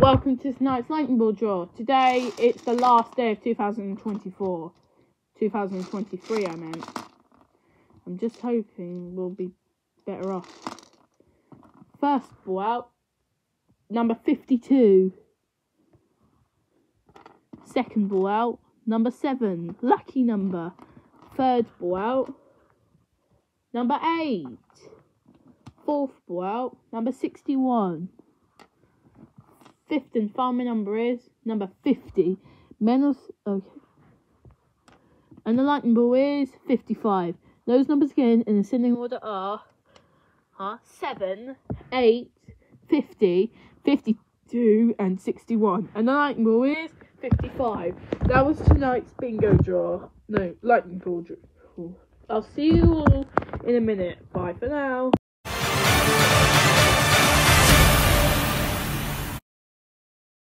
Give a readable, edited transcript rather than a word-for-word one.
Welcome to tonight's lightning ball draw. Today it's the last day of 2024. 2023 I meant. I'm just hoping we'll be better off. First ball out, number 52. Second ball out, number 7. Lucky number. Third ball out, number 8. Fourth ball out, number 61. Fifth and final number is number 50. Okay. And the lightning ball is 55. Those numbers again in ascending order are 7, 8, 50, 52, and 61. And the lightning ball is 55. That was tonight's bingo draw. No, lightning ball draw. I'll see you all in a minute. Bye for now.